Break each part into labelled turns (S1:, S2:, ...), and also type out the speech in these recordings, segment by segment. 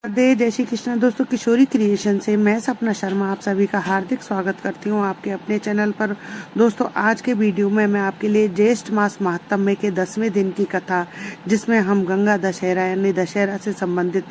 S1: जय श्री कृष्ण। दोस्तों, किशोरी क्रिएशन से मैं सपना शर्मा आप सभी का हार्दिक स्वागत करती हूँ आपके अपने चैनल पर। दोस्तों, आज के वीडियो में मैं आपके लिए ज्येष्ठ मास महात्म्य के 10वें दिन की कथा, जिसमें हम गंगा दशहरा यानी दशहरा से संबंधित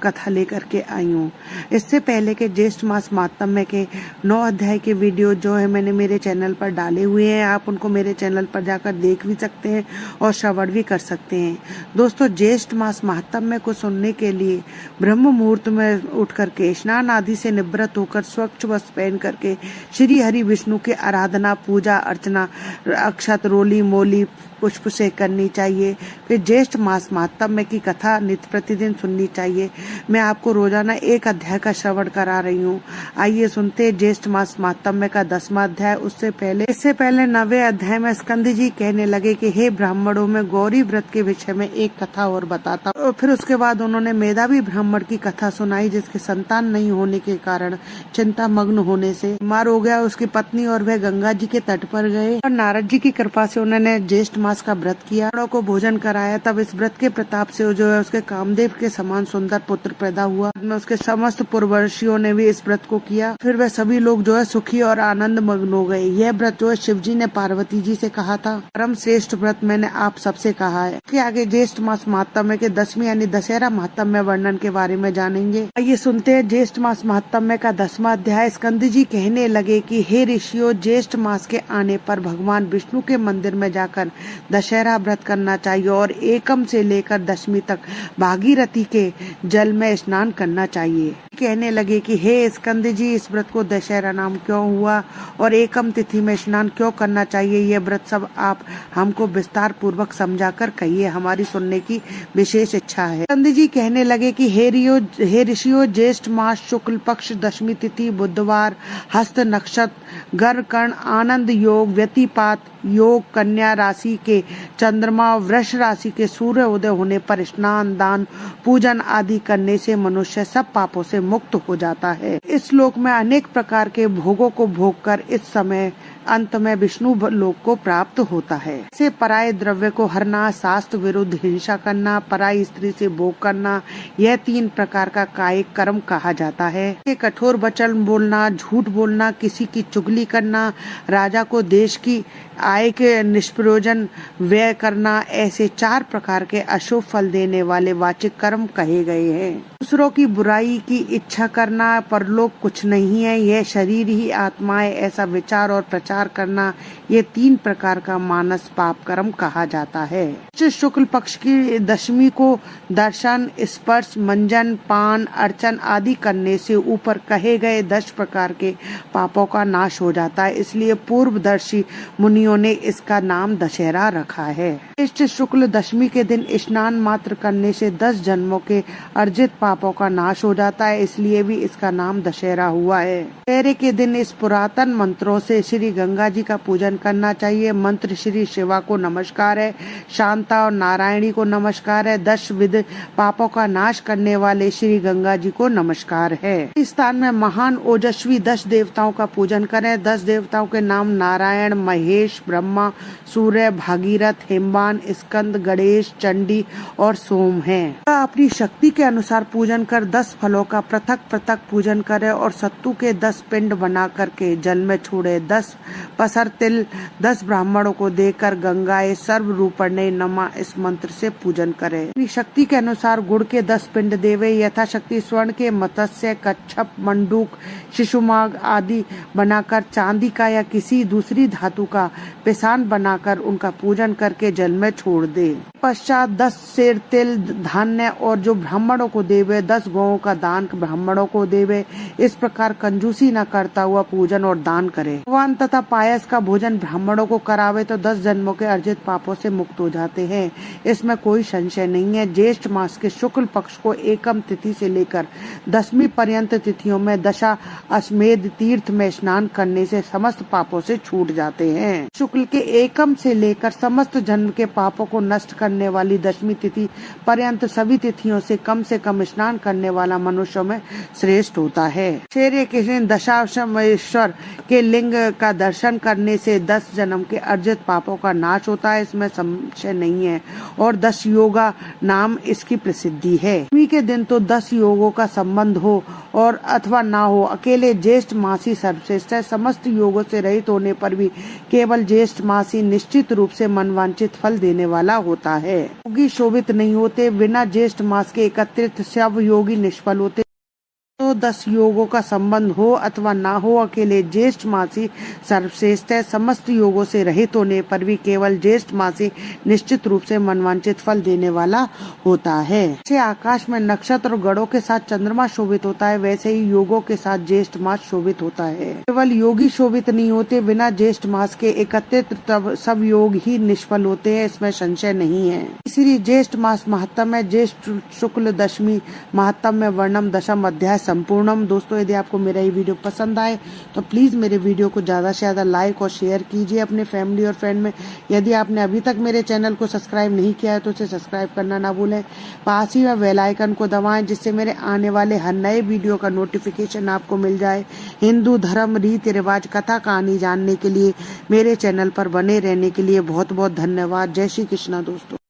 S1: कथा लेकर के आई हूँ। इससे पहले के ज्येष्ठ मास महात्म्य के 9 अध्याय के वीडियो जो है मैंने मेरे चैनल पर डाले हुए हैं। आप उनको मेरे चैनल पर जाकर देख भी सकते हैं और श्रवण भी कर सकते हैं। दोस्तों, ज्येष्ठ मास महात्म्य को सुनने के लिए ब्रह्म मुहूर्त में उठ करके स्नान आदि से निवृत्त होकर स्वच्छ वस्त्र पहन करके श्री हरि विष्णु की आराधना, पूजा अर्चना, अक्षत, रोली मोली पुष्प से करनी चाहिए। फिर ज्येष्ठ मास महात्म्य की कथा नित्य प्रतिदिन सुननी चाहिए। मैं आपको रोजाना एक अध्याय का श्रवण करा रही हूँ। आइए सुनते ज्येष्ठ मास महात्म्य का 10वां अध्याय। इससे पहले 9वें अध्याय में स्कंद जी कहने लगे कि हे ब्राह्मणों, में गौरी व्रत के विषय में एक कथा और बताता। और फिर उसके बाद उन्होंने मेधावी ब्राह्मण की कथा सुनाई, जिसके संतान नहीं होने के कारण चिंता मग्न होने से बीमार हो गया। उसकी पत्नी और वह गंगा जी के तट पर गए और नारद जी की कृपा से उन्होंने ज्येष्ठ मास का व्रत किया, को भोजन कराया। तब इस व्रत के प्रताप से जो है उसके कामदेव के समान सुंदर पुत्र पैदा हुआ। उसके समस्त पूर्ववर्षियों ने भी इस व्रत को किया। फिर वह सभी लोग जो है सुखी और आनंद मग्न हो गए। यह व्रत जो है शिव जी ने पार्वती जी से कहा था। परम श्रेष्ठ व्रत मैंने आप सबसे कहा है। इसके आगे ज्येष्ठ मास महात्म्य के 10वीं यानी दशहरा महात्म्य वर्णन के बारे में जानेंगे। आइए सुनते हैं ज्येष्ठ मास महात्म्य का 10वां अध्याय। स्कंद जी कहने लगे कि हे ऋषियों, ज्येष्ठ मास के आने पर भगवान विष्णु के मंदिर में जाकर दशहरा व्रत करना चाहिए और एकम से लेकर 10वीं तक भागीरथी के जल में स्नान करना चाहिए। कहने लगे कि हे स्कंद जी, इस व्रत को दशहरा नाम क्यों हुआ और एकम तिथि में स्नान क्यों करना चाहिए, ये व्रत सब आप हमको विस्तार पूर्वक समझाकर कहिए, हमारी सुनने की विशेष इच्छा है। स्कंद जी कहने लगे कि हे ऋषियों, ज्येष्ठ मास शुक्ल पक्ष 10वीं तिथि बुधवार, हस्त नक्षत्र, गर कर्ण, आनंद योग, व्यतिपात योग, कन्या राशि के चंद्रमा, वृष राशि के सूर्य उदय होने पर स्नान, दान, पूजन आदि करने से मनुष्य सब पापों से मुक्त हो जाता है। इस लोक में अनेक प्रकार के भोगों को भोगकर इस समय अंत में विष्णु लोक को प्राप्त होता है। ऐसे पराये द्रव्य को हरना, शास्त्र विरुद्ध हिंसा करना, पराई स्त्री से भोग करना, यह 3 प्रकार का कायिक कर्म कहा जाता है। कठोर वचन बोलना, झूठ बोलना, किसी की चुगली करना, राजा को देश की आय के निष्प्रयोजन व्यय करना, ऐसे 4 प्रकार के अशुभ फल देने वाले वाचिक कर्म कहे गए हैं। दूसरों की बुराई की इच्छा करना, परलोक कुछ नहीं है, यह शरीर ही आत्मा है, ऐसा विचार और प्रचार करना, ये 3 प्रकार का मानस पाप कर्म कहा जाता है। शुक्ल पक्ष की 10वीं को दर्शन, स्पर्श, मंजन, पान, अर्चन आदि करने से ऊपर कहे गए 10 प्रकार के पापों का नाश हो जाता है। इसलिए पूर्वदर्शी मुनियों ने इसका नाम दशहरा रखा है। इष्ट शुक्ल 10वीं के दिन स्नान मात्र करने से 10 जन्मों के अर्जित पापों का नाश हो जाता है, इसलिए भी इसका नाम दशहरा हुआ है। दशहरे के दिन इस पुरातन मंत्रों से श्री गंगा जी का पूजन करना चाहिए। मंत्र श्री शिवा को नमस्कार है, शांता और नारायणी को नमस्कार है, 10 विध पापों का नाश करने वाले श्री गंगा जी को नमस्कार है। इस स्थान में महान ओजस्वी 10 देवताओं का पूजन करें। 10 देवताओं के नाम नारायण, महेश, ब्रह्मा, सूर्य, भागीरथ, हेमवान, स्कंद, गणेश, चंडी और सोम हैं। अपनी शक्ति के अनुसार पूजन कर 10 फलों का पृथक पृथक पूजन करे और सत्तू के 10 पिंड बना करके जल में छोड़े। 10 पसर तिल 10 ब्राह्मणों को देकर गंगाए सर्व रूपणे नमा इस मंत्र से पूजन करे। अपनी शक्ति के अनुसार गुड़ के 10 पिंड देवे। यथाशक्ति स्वर्ण के मत्स्य, कच्छप, मंडूक, शिशुमाग आदि बनाकर चांदी का या किसी दूसरी धातु का पिसान बनाकर उनका पूजन करके जल में छोड़ दे। पश्चात 10 सेर तिल धान्य और जो ब्राह्मणों को देवे, 10 गौओं का दान ब्राह्मणों को देवे। इस प्रकार कंजूसी न करता हुआ पूजन और दान करे। पकवान तथा पायस का भोजन ब्राह्मणों को करावे तो 10 जन्मों के अर्जित पापों से मुक्त हो जाते हैं। इसमें कोई संशय नहीं है। ज्येष्ठ मास के शुक्ल पक्ष को एकम तिथि से लेकर 10वीं पर्यंत तिथियों में दशा अश्वमेध तीर्थ में स्नान करने से समस्त पापों से छूट जाते हैं। शुक्ल के एकम से लेकर समस्त जन्म के पापों को नष्ट करने बनने वाली दशमी तिथि पर्यंत सभी तिथियों से कम स्नान करने वाला मनुष्यों में श्रेष्ठ होता है। श्री कृष्ण दशाश्वमेश्वर के लिंग का दर्शन करने से 10 जन्म के अर्जित पापों का नाश होता है, इसमें संशय नहीं है। और 10 योगा नाम इसकी प्रसिद्धि है। दशमी के दिन तो 10 योगों का संबंध हो और अथवा ना हो, अकेले ज्येष्ठ मास ही सर्वश्रेष्ठ है। समस्त योगों से रहित होने पर भी केवल ज्येष्ठ मास ही निश्चित रूप से मनवांचित फल देने वाला होता है। योगी शोभित नहीं होते, बिना ज्येष्ठ मास के एकत्रित सब योगी निष्फल होते। तो 10 योगों का संबंध हो अथवा ना हो, अकेले ज्येष्ठ मासी सर्वश्रेष्ठ है। समस्त योगों से रहित होने पर भी केवल ज्येष्ठ मासी निश्चित रूप से मनवांचित फल देने वाला होता है। जैसे आकाश में नक्षत्र और गणों के साथ चंद्रमा शोभित होता है, वैसे ही योगों के साथ ज्येष्ठ मास शोभित होता है। केवल योगी शोभित नहीं होते, बिना ज्येष्ठ मास के एकत्रित सब योग ही निष्फल होते हैं, इसमें संशय नहीं है। इसलिए ज्येष्ठ मास महात्म है। ज्येष्ठ शुक्ल दशमी महात्म में वर्णम दशम अध्याय संपूर्णम। दोस्तों, यदि आपको मेरा ये वीडियो पसंद आए तो प्लीज मेरे वीडियो को ज्यादा से ज्यादा लाइक और शेयर कीजिए अपने फैमिली और फ्रेंड में। यदि आपने अभी तक मेरे चैनल को सब्सक्राइब नहीं किया है तो उसे सब्सक्राइब करना ना भूलें। पास ही में बेल आइकन को दबाएं, जिससे मेरे आने वाले हर नए वीडियो का नोटिफिकेशन आपको मिल जाए। हिंदू धर्म, रीति रिवाज, कथा कहानी जानने के लिए मेरे चैनल पर बने रहने के लिए बहुत बहुत धन्यवाद। जय श्री कृष्णा दोस्तों।